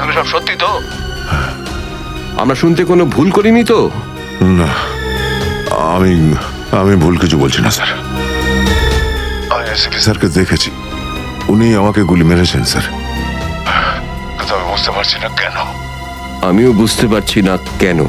যেগুলো সব সত্যি তো? আমরা শুনতে কোনো ভুল করিনি তো? না, আমি আমি ভুল কিছু বলছি না স্যার। আমি এসপি স্যারকে দেখেছি, উনি আমাকে গুলি মেরেছেন স্যার। কিন্তু আমি বুঝতে পারছি না কেন। আমিও বুঝতে পারছি না কেন।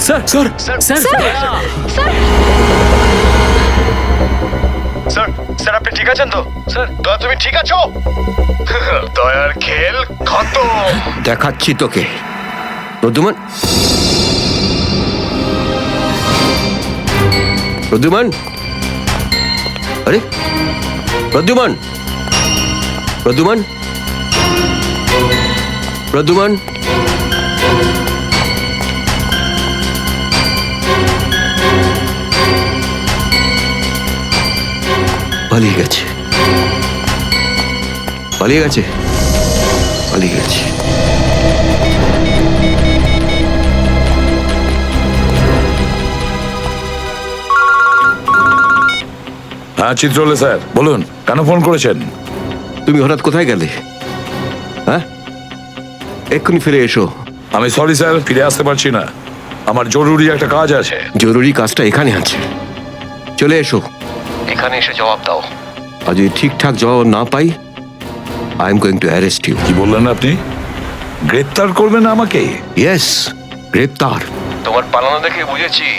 Sir sir sir sir sir আপনি ঠিক আছেন তো? স্যার দয়া, তুমি ঠিক আছো? দয়ার খেল খতম। দেখাচ্ছি তোকে প্রদ্যুমান। প্রদ্যুমান, আরে প্রদ্যুমান, প্রদ্যুমান, প্রদ্যুমান। পালিয়ে গেছে, পালিয়ে গেছে, পালিয়ে গেছে। হ্যাঁ চিত্রলে স্যার বলুন, কেন ফোন করেছেন? তুমি হঠাৎ কোথায় গেলে? হ্যাঁ, এক্ষুনি ফিরে এসো। আমি সরি স্যার, ফিরে আসতে পারছি না, আমার জরুরি একটা কাজ আছে। জরুরি কাজটা এখানে আছে, চলে এসো। এখানে এসে জবাব দাও, আর যদি ঠিকঠাক জবাব না পাই, I am going to arrest you. কি বললেন আপনি? গ্রেপ্তার করবেন আমাকে? ইয়েস, গ্রেপ্তার। তোমার পালানো দেখে বুঝেছি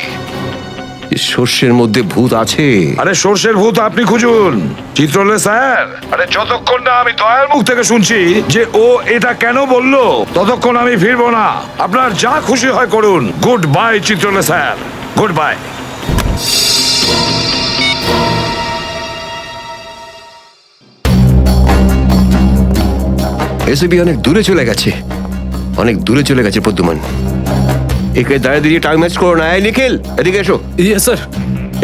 সর্ষের মধ্যে ভূত আছে। আরে সর্ষের ভূত আপনি খুঁজুন চিত্রলে স্যার। আরে যতক্ষণ না আমি দয়ার মুখ থেকে শুনছি যে ও এটা কেন বললো, ততক্ষণ আমি ফিরবো না। আপনার যা খুশি হয় করুন। Goodbye Chitrole sir, goodbye. এসবি অনেক দূরে চলে গেছে, অনেক দূরে চলে গেছে প্রদ্যুমান। একে দাঁড়িয়ে দিয়ে টাইম ওয়েস্ট করো না। এই নিখিল, এদিকে এসো। Yes sir.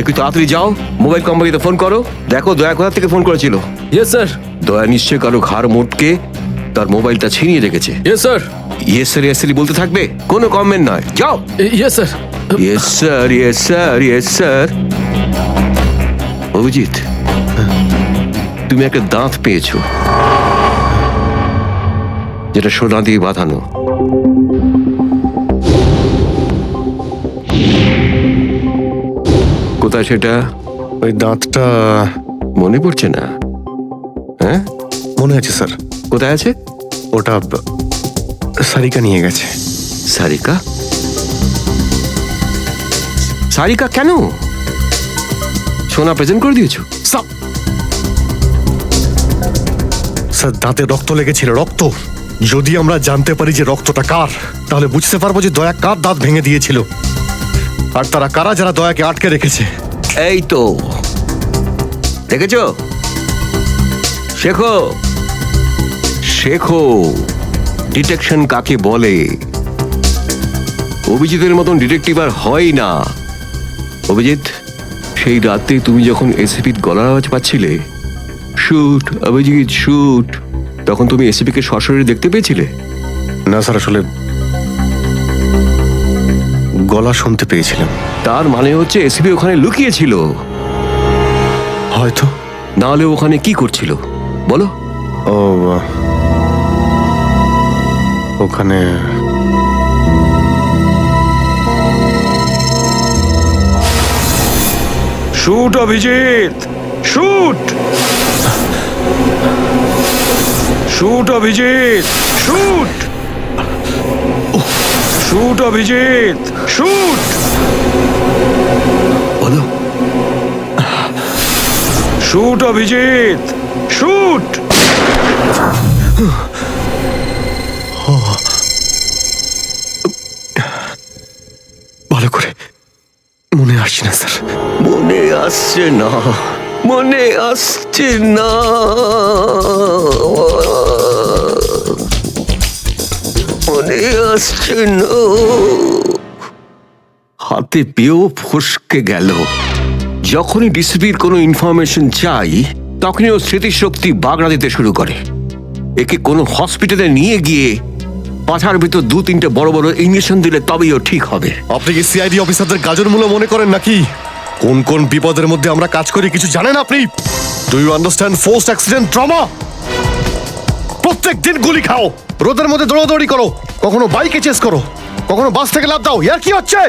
একটু তাড়াতাড়ি যাও, মোবাইল কোম্পানিতে ফোন করো, দেখো দয়া কোথা থেকে ফোন করেছিল। Yes sir. দয়া নিশ্চয় কারো ঘাড় মোটকে তার মোবাইলটা ছিনিয়ে রেখেছে। Yes sir. Yes sir, yes sir বলতে থাকবে, কোনো কমেন্ট নয়। যাও। Yes sir. Yes sir, yes sir, yes sir. Abhijit, তুমি একটা দাঁত পেয়েছো, যেটা সোনা দিয়ে বাঁধানো। কোথায় সেটা? ওই দাঁতটা মনে পড়ছে না? হ্যাঁ মনে আছে স্যার। কোথায় আছে? ওটা সারিকা নিয়ে গেছে। সারিকা? সারিকা কেন? সোনা প্রেজেন্ট করে দিয়েছো? স্যার দাঁতে রক্ত লেগেছিল, রক্ত। যদি আমরা জানতে পারি যে রক্তটা কার, তাহলে বুঝতে পারবো যে দয়া কার দাঁত ভেঙে দিয়েছিল, আর তারা কারা যারা দয়াকে আটকে রেখেছে। এই তো দেখেছো, শেখো শেখো ডিটেকশন কাকে বলে। অভিজিতের মতন ডিটেকটিভ আর হয় না। অভিজিৎ, সেই রাতে তুমি যখন এসিপির গলার আওয়াজ পাচ্ছিলে, শুট অভিজিৎ শুট, তখন তুমি এসিপিকে সরাসরি দেখতে পেয়েছিলে? না স্যার, আসলে গলা শুনতে পেয়েছিলাম। তার মানে হচ্ছে এসিপি ওখানে লুকিয়েছিল। হয়তো। না হলে ওখানে কি করছিল বলো? ও ওখানে shoot Abhijit, shoot, shoot Abhijit, shoot, shoot Abhijit, shoot. বলো। Shoot Abhijit, shoot. ভালো করে মনে আসছে না স্যার। মনে আসছে না, মনে আসছে না। আসছে না। হাতে পেয়েও ফসকে গেল। যখনই ডিসিপির কোনো ইনফরমেশন চাই তখনই ও স্মৃতিশক্তি বাগড়া দিতে শুরু করে। একে কোনো হসপিটালে নিয়ে গিয়ে পাছার ভিতর 2-3টে বড় বড় ইঞ্জেকশন দিলে তবেই ও ঠিক হবে। আপনি কি সিআইডি অফিসারদের গাজর মূল্য মনে করেন নাকি? কোন কোন বিপদের মধ্যে আমরা কাজ করি কিছু জানেন আপনি? Do you understand forced accident trauma? প্রত্যেক দিন গুলি খাও, রোদের মধ্যে দৌড়াদৌড়ি করো, কখনো বাইকে চেস করো, কখনো বাস থেকে লাফ দাও। ইয়ার কি হচ্ছে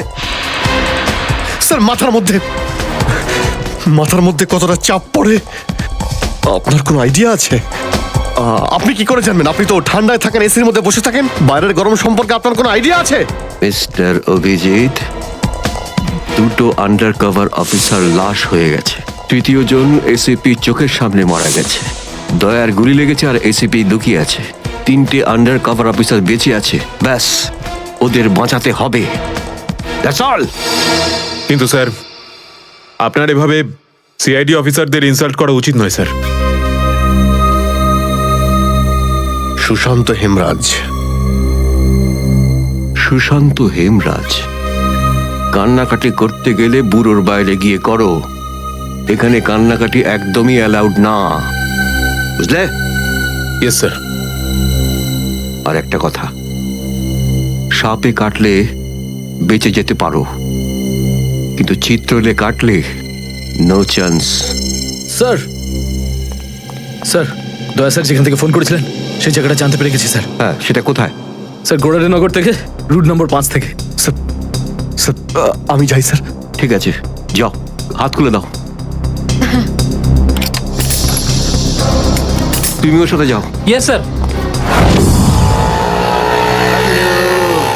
স্যার? মাথার মধ্যে কতটা চাপ পড়ে আপনার কোনো আইডিয়া আছে? আপনি কি করে জানবেন? আপনি তো ঠান্ডায় থাকেন, এসির মধ্যে বসে থাকেন, বাইরের গরম সম্পর্কে আপনার কোনো আইডিয়া আছে? মিস্টার অভিজিৎ, 2টো আন্ডার কভার অফিসার লাশ হয়ে গেছে। 3য় জন এসিপি চোখের সামনে মারা গেছে। দয়ার গুলি লেগেছে আর এসিপি লুকিয়ে আছে। 3টে আন্ডার কভার অফিসার বেঁচে আছে। ব্যাস, ওদের বাঁচাতে হবে। That's all. কিন্তু স্যার, আপনার এভাবে সিআইডি অফিসারদের ইনসাল্ট করা উচিত নয় স্যার। সুশান্ত হেমরাজ। সুশান্ত হেমরাজ? কান্নাকাটি করতে গেলে বুড়োর বাইরে গিয়ে করো। এখানে কান্নাকাটি একদমই অ্যালাউড না, বুঝলে? Yes sir. আর একটা কথা, সাপে কাটলে বেঁচে যেতে পারো, কিন্তু চিত্রলে কাটলে নো চান্স। স্যার, দয়া স্যার যেখান থেকে ফোন করেছিলেন সেই জায়গাটা জানতে পেরে গেছি স্যার। হ্যাঁ, সেটা কোথায়? স্যার, গোড়ারিনগর থেকে, রুট নম্বর 5 থেকে। স্যার, আমি যাই স্যার। ঠিক আছে, যাও, হাত খুলে দাও। তুমিও সাথে যাও। Yes sir.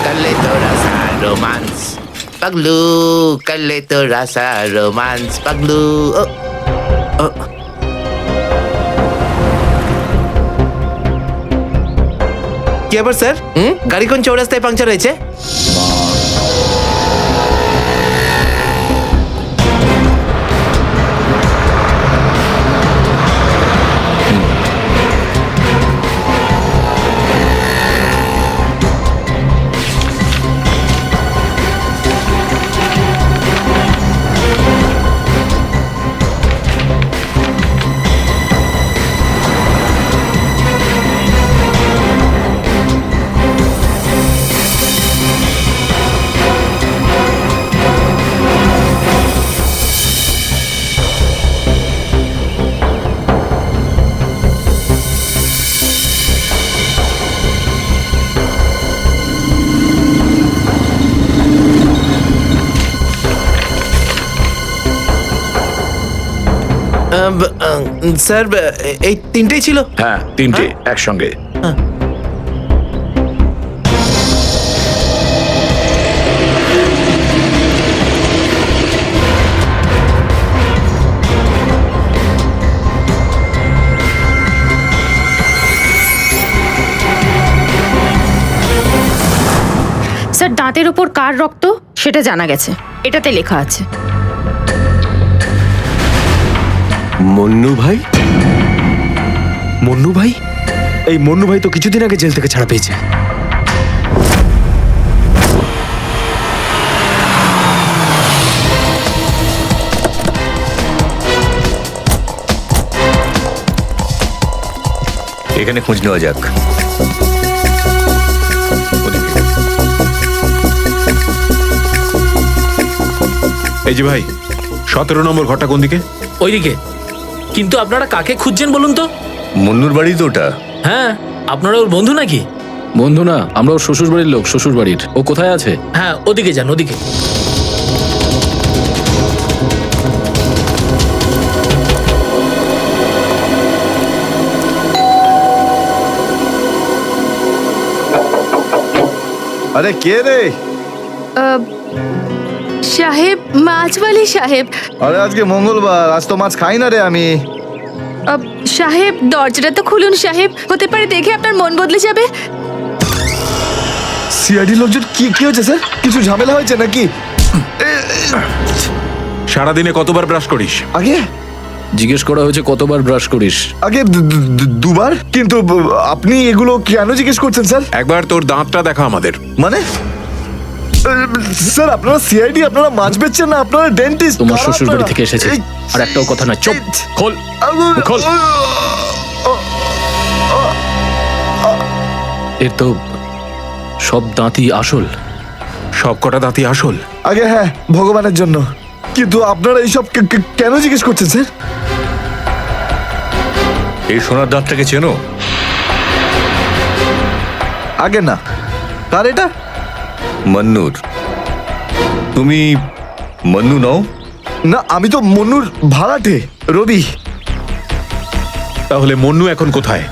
कर ले थोड़ा सा रोमांस पगलू, कर ले थोड़ा सा रोमांस पगलू। কি ব্যাপার স্যার? গাড়ি কোন চৌরাস্তায় পাংচার হয়েছে? স্যার, এই তিনটেই ছিল? হ্যাঁ, 3টে একসঙ্গে। স্যার, দাঁতের ওপর কার রক্ত সেটা জানা গেছে, এটাতে লেখা আছে। মন্নু ভাই? মন্নু ভাই? এই মন্নু ভাই তো কিছুদিন আগে জেল থেকে ছাড়া পেয়েছে। এখানে খোঁজ নেওয়া যাক। এই যে ভাই, 17 নম্বর ঘরটা কোন দিকে? ওইদিকে। কিন্তু আপনারা কাকে খুঁজছেন বলুন তো? মন্নুর বাড়ি তো ওটা। হ্যাঁ, আপনারা ওর বন্ধু নাকি? বন্ধু না, আমরা ওর শ্বশুর বাড়ির লোক। শ্বশুর বাড়ির। ও কোথায় আছে? হ্যাঁ, ওদিকে যান, ওদিকে। আরে কে রে? সাহেব, মাছওয়ালি সাহেব। আরে আজকে মঙ্গলবার, আজ তো মাছ খাই না রে আমি। সাহেব, দরজাটা তো খুলুন সাহেব, হতে পারে দেখে আপনার মন বদলে যাবে। সিআইডি লোকজন কি হয়েছে স্যার? কিছু ঝামেলা হয়েছে নাকি? সারাদিনে কতবার ব্রাশ করিস? আগে জিজ্ঞেস করা হয়েছে কতবার ব্রাশ করিস। আগে দুবার, কিন্তু আপনি এগুলো কেন জিজ্ঞেস করছেন স্যার? একবার তোর দাঁতটা দেখা আমাদের। মানে স্যার আপনারা সিআইডি, আপনারা মাছ বেচছেন না, আপনারা ডেন্টিস্ট। তোমার শ্বশুর বাড়ি থেকে এসেছে, আর একটাও কথা না। চুপ, খোল খোল। এর তো সব দাঁতই আসল। সব কটা দাঁতই আসল। আগে হ্যাঁ, ভগবানের জন্য, কিন্তু আপনারা এইসব কেন জিজ্ঞেস করছেন স্যার? এই সোনার দাঁতটাকে চেনো? আগে না, কার এটা? মন্নুর। তুমি মন্নু নও? না, আমি তো মন্নুর ভাড়াটে, রবি। তাহলে মন্নু এখন কোথায়?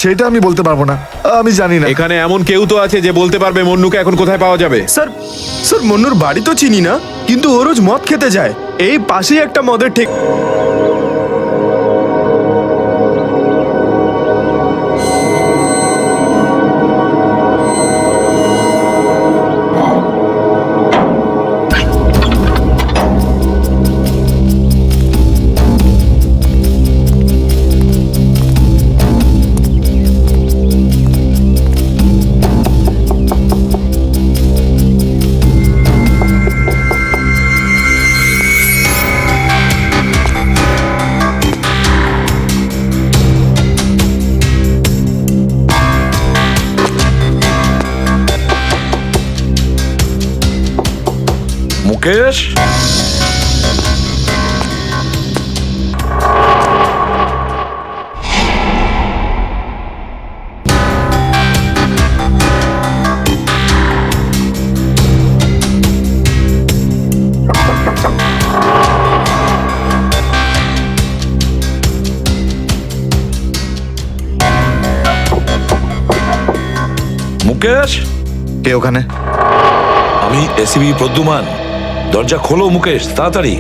সেটা আমি বলতে পারবো না, আমি জানি না। এখানে এমন কেউ তো আছে যে বলতে পারবে মন্নুকে এখন কোথায় পাওয়া যাবে? স্যার মন্নুর বাড়ি তো চিনি না, কিন্তু ও রোজ মদ খেতে যায়, এই পাশেই একটা মদের ঠিক। মুকেশ, মুকেশ, কে ওখানে? আমি এসিবি প্রদ্যুমান। দরজা খোলো মুকেশ, তাড়াতাড়ি।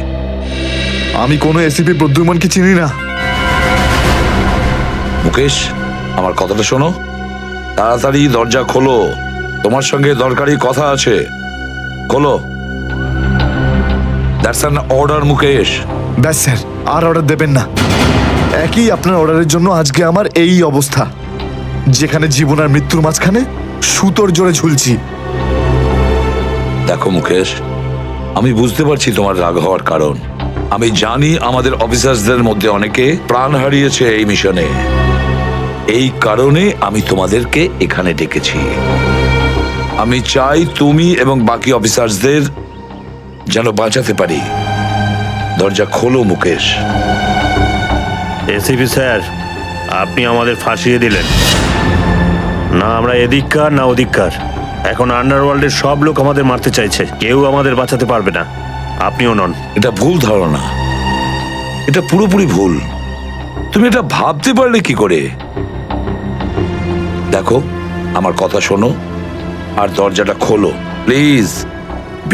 আমি কোনো এসিপি প্রদ্যুমনকে চিনি না। মুকেশ, আমার কথাটা শোনো, তাড়াতাড়ি দরজা খোলো, তোমার সঙ্গে দরকারি কথা আছে। খোলো। That's an order Mukesh. ব্যাস স্যার, আর অর্ডার দেবেন না। একই আপনার অর্ডারের জন্য আজকে আমার এই অবস্থা, যেখানে জীবন আর মৃত্যুর মাঝখানে সুতোর জোরে ঝুলছি। দেখো মুকেশ, আমি বুঝতে পারছি তোমার রাগ হওয়ার কারণ। আমি জানি আমাদের অফিসারদের মধ্যে অনেকে প্রাণ হারিয়েছে এই মিশনে। এই কারণে আমি তোমাদেরকে এখানে ডেকেছি। আমি চাই তুমি এবং বাকি অফিসারদের যেন বাঁচাতে পারি। দরজা খোলো মুকেশ। এসিপি স্যার, আপনি আমাদের ফাঁসিয়ে দিলেন। না আমরা এদিককার না ওদিককার, এখন আন্ডারওয়ার্ল্ডের সব লোক আমাদের মারতে চাইছে, কেউ আমাদের বাঁচাতে পারবে না, আপনিও নন। এটা ভুল ধারণা, এটা পুরোপুরি ভুল। তুমি এটা ভাবতে পারলে কি করে? দেখো, আমার কথা শোনো আর দরজাটা খোলো প্লিজ,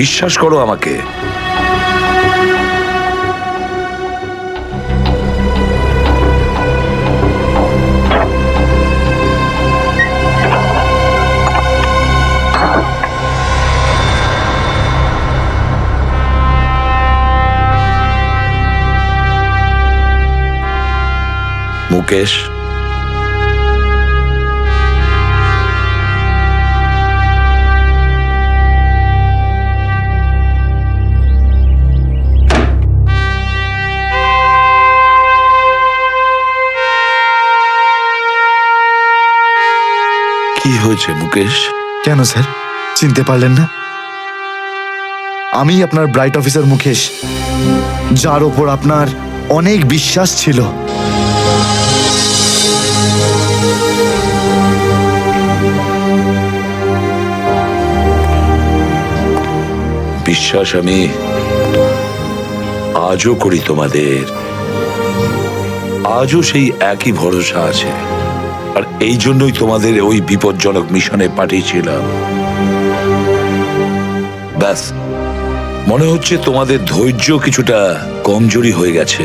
বিশ্বাস করো আমাকে। মুকেশ, কি হয়েছে মুকেশ? কেন স্যার, চিনতে পারলেন না? আমি আপনার ব্রাইট অফিসার মুকেশ, যার ওপর আপনার অনেক বিশ্বাস ছিল। বিশ্বাস আমি আজও করি তোমাদের, আজও সেই একই ভরসা আছে। আর এই জন্যই তোমাদের ওই বিপজ্জনক মিশনে পাঠিয়েছিলাম। ব্যাস, মনে হচ্ছে তোমাদের ধৈর্য কিছুটা কমজোরি হয়ে গেছে।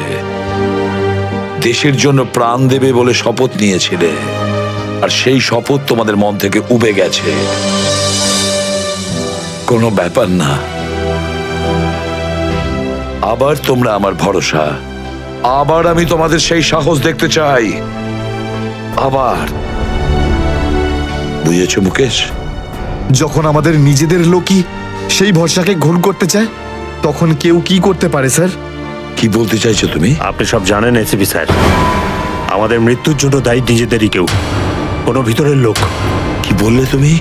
দেশের জন্য প্রাণ দেবে বলে শপথ নিয়েছিলে, আর সেই শপথ তোমাদের মন থেকে উবে গেছে। কোনো ব্যাপার না, আবার তোমরা আমার ভরসা আবার আমি তোমাদের সেই সাহস দেখতে চাই। আবার। বুঝেছো মুকেশ? যখন আমাদের নিজেদের লোকই সেই ভরসাকে ঘোল করতে চায়, তখন কেউ কি করতে পারে স্যার? কি বলতে চাইছো তুমি? আপনি সব জানেন এসিপি স্যার, আমাদের মৃত্যুর জন্য দায়ী নিজেদেরই কেউ, কোনো ভিতরের লোক। কি বললে তুমি?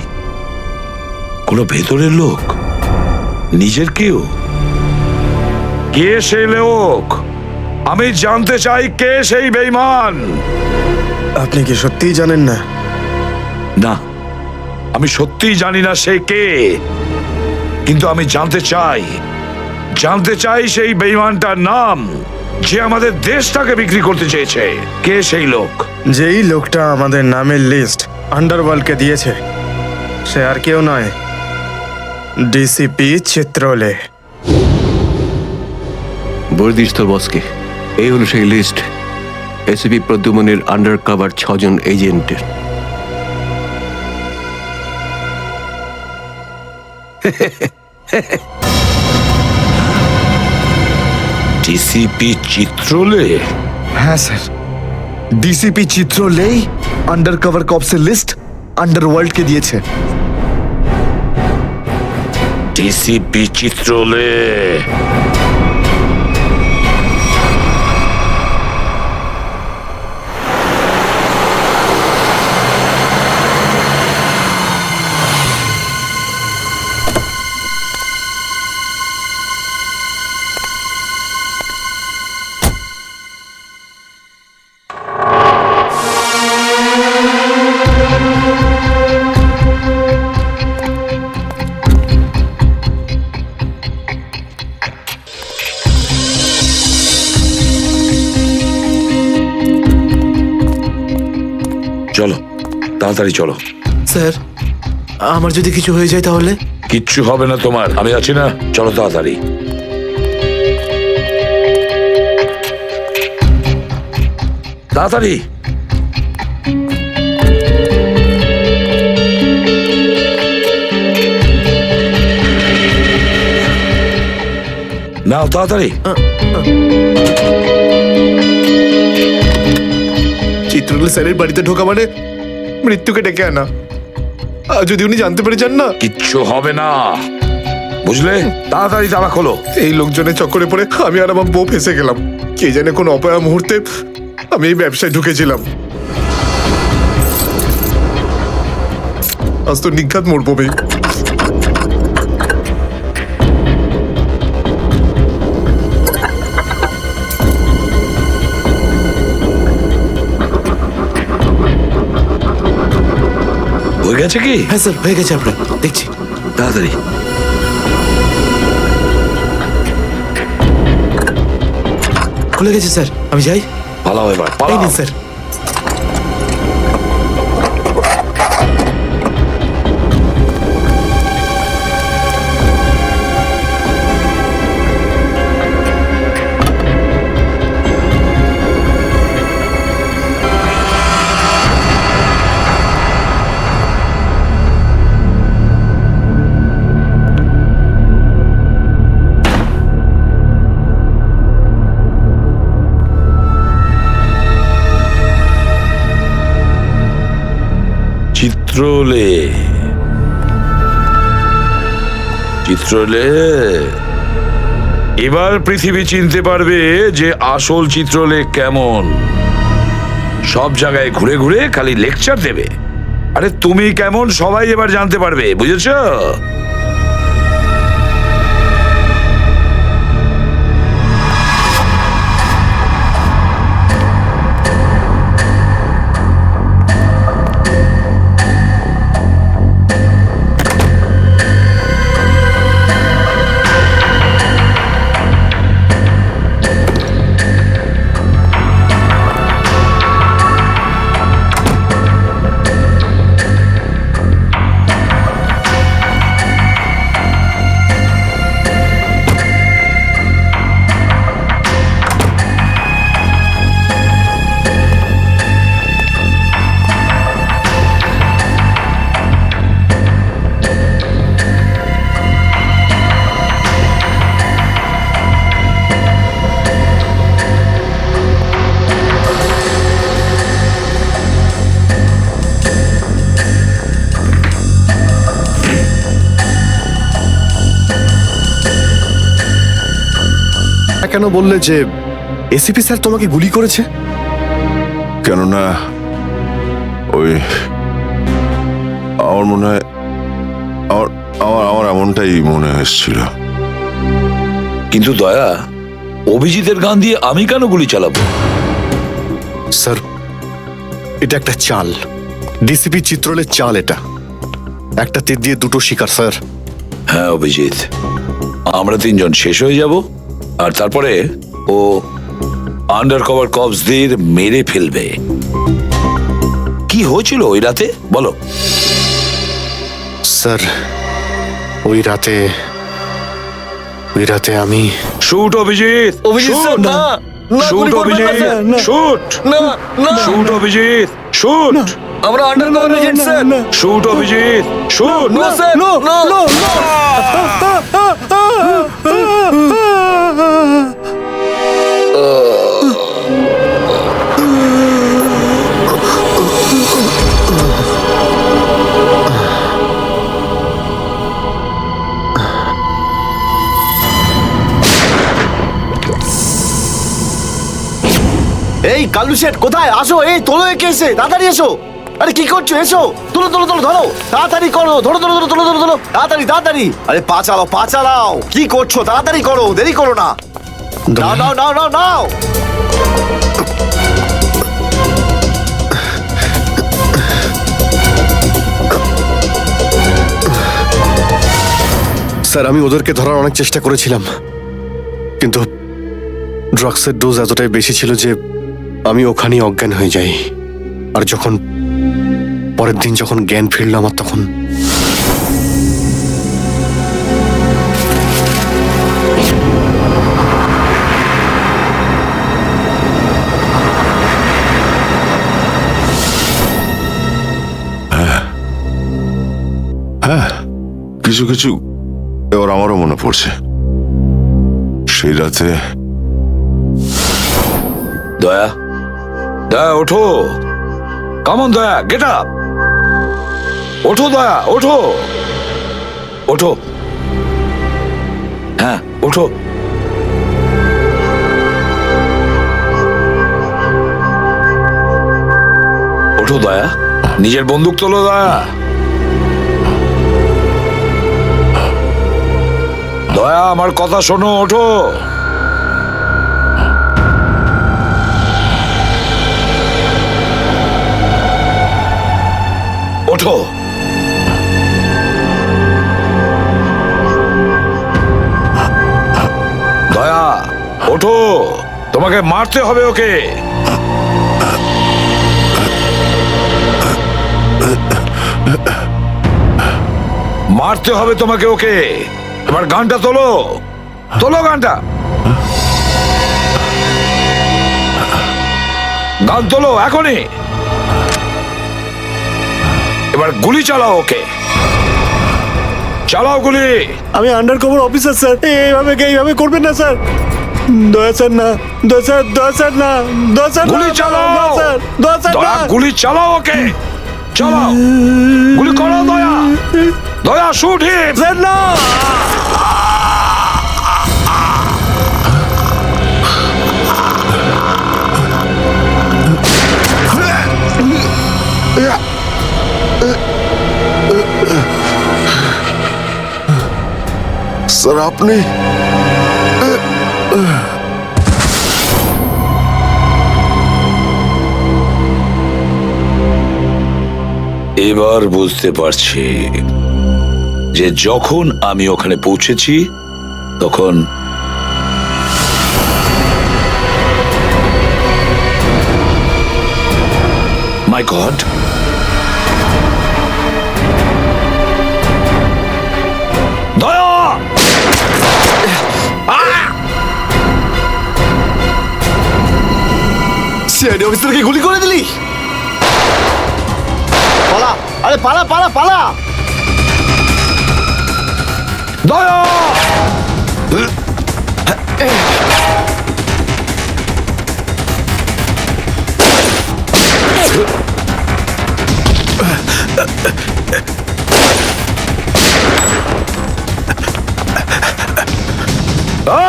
কোনো ভেতরের লোক? নিজের কেউ? কে সেই লোক? আমি জানতে চাই কে সেই বেঈমান। আপনি কি সত্যিই জানেন না? না, আমি সত্যিই জানি না সে কে, কিন্তু আমি জানতে চাই সেই বেঈমানটার নাম, যে আমাদের দেশটাকে বিক্রি করতে চেয়েছে। কে সেই লোক? যেই লোকটা আমাদের নামের লিস্ট আন্ডারওয়ার্ল্ডকে দিয়েছে, সে আর কেউ নয়, ডিসিপি চিত্রলে। বলে দিস তোর বসকে, এই হলো সেই লিস্ট এসিপি প্রদ্যুমনের আন্ডার কভার 6 জন এজেন্টের। ডিসিপি চিত্রলে? হ্যাঁ স্যার, ডিসিপি চিত্রলেই আন্ডার কভার কপসের লিস্ট আন্ডারওয়ার্ল্ডকে দিয়েছে। ডিসিপি চিত্রলে? চলো, তাড়াতাড়ি চলো। স্যার, আমার যদি কিছু হয়ে যায় তাহলে? কিচ্ছু হবে না তোমার, আমি আছি না। চলো তাড়াতাড়ি। তাড়াতাড়ি। নাও তাড়াতাড়ি। চিত্রলে স্যারের বাড়িতে ঢোকা মানে মৃত্যুকে ডেকে আনা। আর যদি উনি জানতে পেরে যান না? কিচ্ছু হবে না, বুঝলে? তাড়াতাড়ি তালা খোলো। এই লোকজনের চক্করে পড়ে আমি আর আমার বউ ফেসে গেলাম। কে জানে কোন অপয়া মুহূর্তে আমি এই ব্যবসায় ঢুকেছিলাম। আজ তো নিঘাত মরবো ভাই। হয়ে গেছে কি? হ্যাঁ স্যার, হয়ে গেছে, আপনার দেখছি। তাড়াতাড়ি। খুলে গেছে স্যার, আমি যাই। পালাও এবার, এই পালাও। নিন স্যার। চিত্রলে? চিত্রলে? এবার পৃথিবী চিনতে পারবে যে আসল চিত্রলে কেমন। সব জায়গায় ঘুরে ঘুরে খালি লেকচার দেবে। আরে তুমি কেমন সবাই এবার জানতে পারবে, বুঝেছো? কেন বললে যে এসিপি স্যার তোমাকে গুলি করেছে? কেননা ওই আমার মনে হয় আমার আমার আমার এমনটাই মনে এসেছিল। কিন্তু দয়া, অভিজিতের গান দিয়ে আমি কেন গুলি চালাবো? স্যার, এটা একটা চাল, ডিসিপি চিত্রলের চাল। এটা একটা তীর দিয়ে দুটো শিকার স্যার। হ্যাঁ অভিজিৎ, আমরা তিনজন শেষ হয়ে যাব আর তারপরে ও আন্ডার কভার কপসদের মেরে ফেলবে। কি হয়েছিল ওই রাতে বলো? স্যার, ওই রাতে আমি shoot Abhijit, shoot shoot Abhijit, shoot shoot Abhijit, shoot. আমরা undercover agent sir. Shoot Abhijit, shoot. No sir, no no. এই কালু শেঠ কোথায়? আসো, এই তোলো একে, এসে তাড়াতাড়ি এসো। আরে কি করছো? এসো, তুলো তুলো তুলো, ধরো তাড়াতাড়ি করো, ধরো ধরো ধরো, তুলো ধরো ধরো, তাড়াতাড়ি তাড়াতাড়ি। আরে পা চালাও, পা চালাও, কি করছো? তাড়াতাড়ি করো, দেরি করো না। নাও নাও নাও নাও নাও। স্যার, আমি ওদেরকে ধরার অনেক চেষ্টা করেছিলাম, কিন্তু ড্রাগসের ডোজ এতটাই বেশি ছিল যে আমি ওখানেই অজ্ঞান হয়ে যাই। আর যখন পরের দিন যখন জ্ঞান ফিরল আমার, তখন হ্যাঁ, কিছু কিছু এবার আমারও মনে পড়ছে। সেই রাতে দয়া, দয়া ওঠো, কামন দয়া, গেট আপ, ওঠো দয়া, ওঠো ওঠো, হ্যাঁ ওঠো। ওঠো দয়া, নিজের বন্দুক তোলো দয়া। দয়া আমার কথা শোনো, ওঠো। ওঠো। দয়া ওঠো, তোমাকে মারতে হবে ওকে। মারতে হবে তোমাকে ওকে। এবার গানটা তোলো, তোলো গানটা, গান তোলো এখনই। এবার গুলি চালাও ওকে, চালাও গুলি। আমি আন্ডার কভার অফিসার স্যার, এইভাবে করবেন না স্যার। দয়া স্যার না, দয়া স্যার, দয়া স্যার না, দয়া স্যার, গুলি চালাও স্যার, দয়া স্যার দয়া, গুলি চালাও ওকে, চালাও গুলি করো দয়া, দয়া শুট হিট। স্যার না। স্যার আপনি এবার বুঝতে পারছি যে যখন আমি ওখানে পৌঁছেছি তখন মাই গড, দয়া, সিআইডি অফিসারকে গুলি করে দিলি? পালা, আরে পালা পালা পালা। দয়া,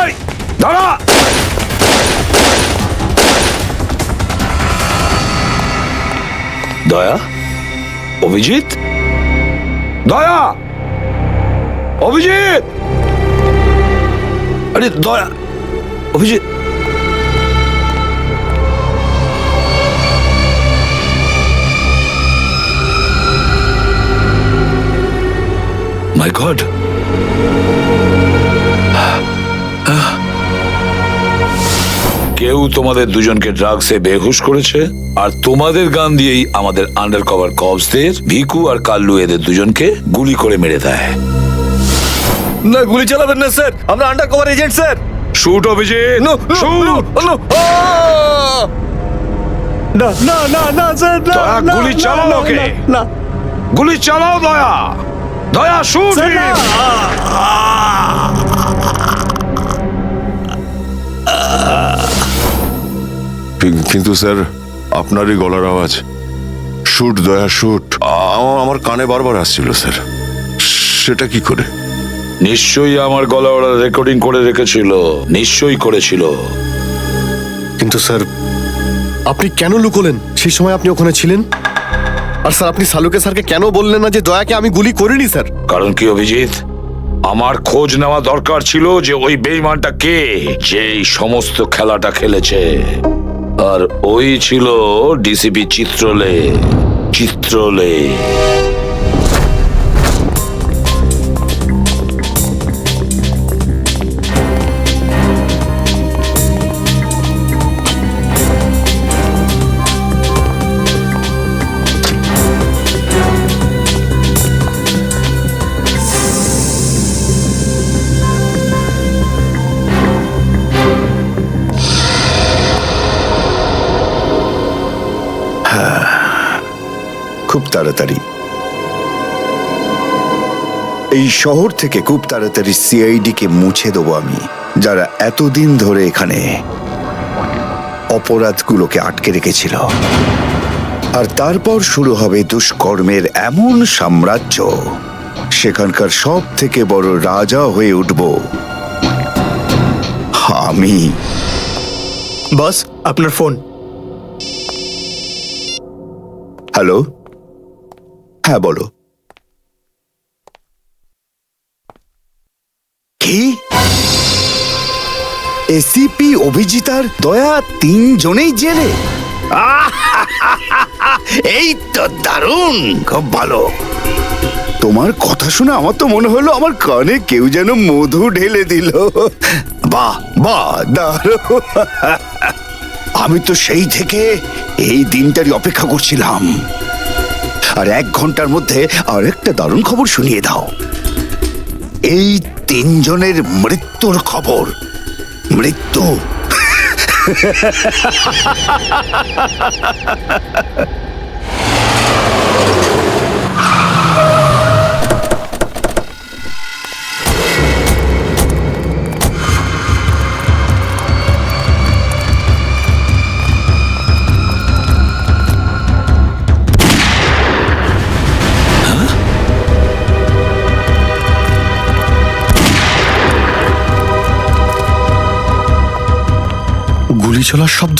এই দাঁড়া। দয়া, অভিজিৎ, দয়া, অভিজিৎ, আরে দয়া, অভিজিৎ। মাই গড, কেউ তোমাদের দুজনকে ড্রাগসে বেহুশ করেছে, আর তোমাদের গান দিয়েই আমাদের আন্ডার কভার কপসদের ভিকু আর কাল্লু এদের দুজনকে গুলি করে মেরে দেয়। না, গুলি চালাবেন না স্যার, আমরা under cover agent sir. Shoot Abhijit, shoot. না না না না স্যার, না, দয়া, না, গুলি না, চালাও না, ওকে। না, গুলি চালাও দয়া, দয়া শুট। স্যার, না। কিন্তু স্যার, আপনারই গলার আওয়াজ, শুট দয়া শুট, আমার কানে বারবার আসছিল স্যার। সেটা কি করে? নিশ্চয়ই আমার গলা ওরা রেকর্ডিং করে রেখেছিল, নিশ্চয়ই করেছিল। কিন্তু স্যার, আপনি কেন লুকোলেন? সেই সময় আপনি ওখানে ছিলেন। আর স্যার, আপনি সালুকে স্যারকে কেন বললেন না যে দয়াকে আমি গুলি করিনি স্যার? কারণ কি অভিজিৎ, আমার খোঁজ নেওয়া দরকার ছিল যে ওই বেঈমানটা কে, যে এই সমস্ত খেলাটা খেলেছে। আর ওই ছিল ডিসিপি চিত্রলে। চিত্রলে খুব তাড়াতাড়ি এই শহর থেকে খুব তাড়াতাড়ি সিআইডি কে মুছে দেবো আমি, যারা এতদিন ধরে এখানে অপরাধগুলোকে আটকে রেখেছিল। আর তারপর শুরু হবে দুষ্কর্মের এমন সাম্রাজ্য, সেখানকার সব থেকে বড় রাজা হয়ে উঠব আমি। বস, আপনার ফোন। হ্যালো, হ্যাঁ বলো। কি? এসিপি অভিজিৎ আর দয়া তিনজনেই জেলে? এই তো দারুণ, খুব ভালো। তোমার কথা শুনে আমার তো মনে হলো আমার কানে কেউ যেন মধু ঢেলে দিল। বাহ বাহ, দারুণ। আমি তো সেই থেকে এই দিনটারই অপেক্ষা করছিলাম। আর 1 ঘন্টার মধ্যে আরেকটা দারুণ খবর শুনিয়ে দাও। এই তিনজনের মৃত্যুর খবর। মৃত্যু। গুলি চলার শব্দ।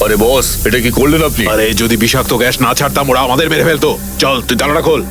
আরে বস, এটা কি করলেন আপনি? আরে যদি বিষাক্ত গ্যাস না ছাড়তাম ওরা আমাদের মেরে ফেলতো। চল তুই জানালা খোল।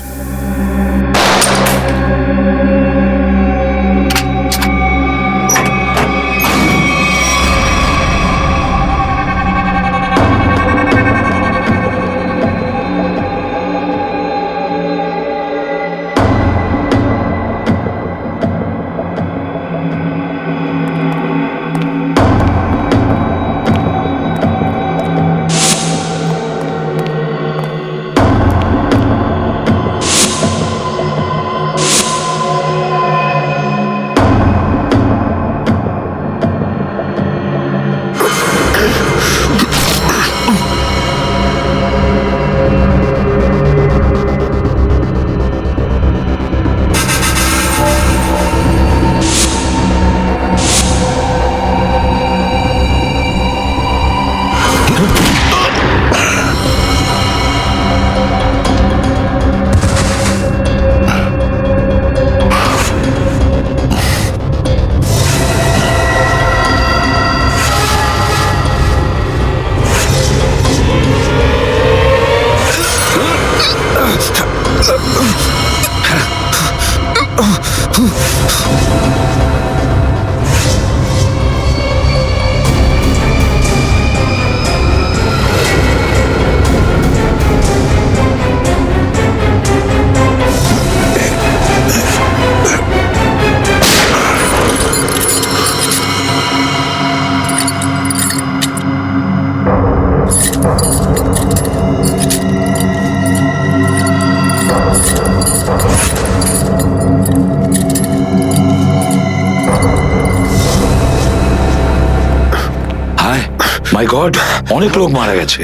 মাই গড, অনেক লোক মারা গেছে।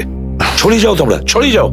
ছড়িয়ে যাও তোমরা, ছড়িয়ে যাও।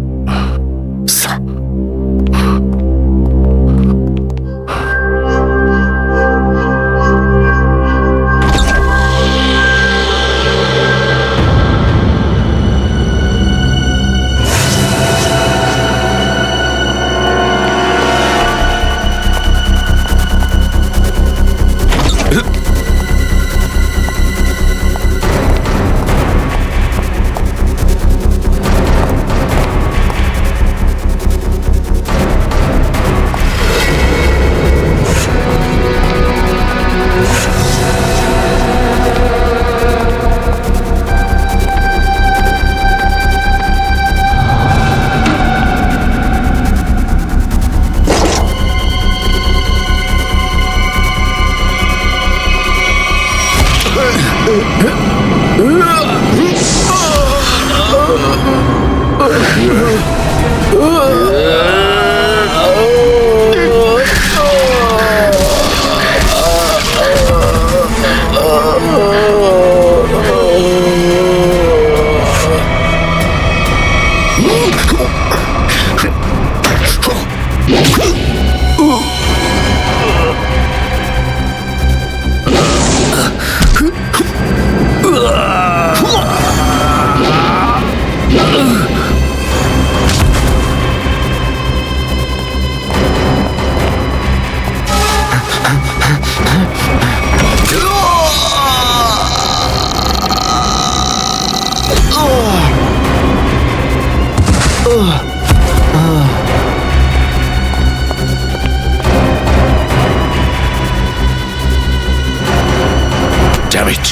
Damn it.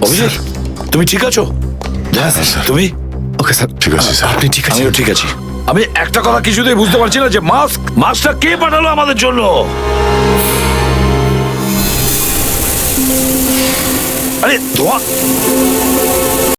অভিজিৎ, তুমি ঠিক আছো? তুমি? ওকে স্যার, ঠিক আছে স্যার। আপনি ঠিক আছেন? আমিও ঠিক আছি। আমি একটা কথা কিছুতেই বুঝতে পারছি না যে মাস্কটা কে পাঠালো আমাদের জন্য? আরে ধোঁয়া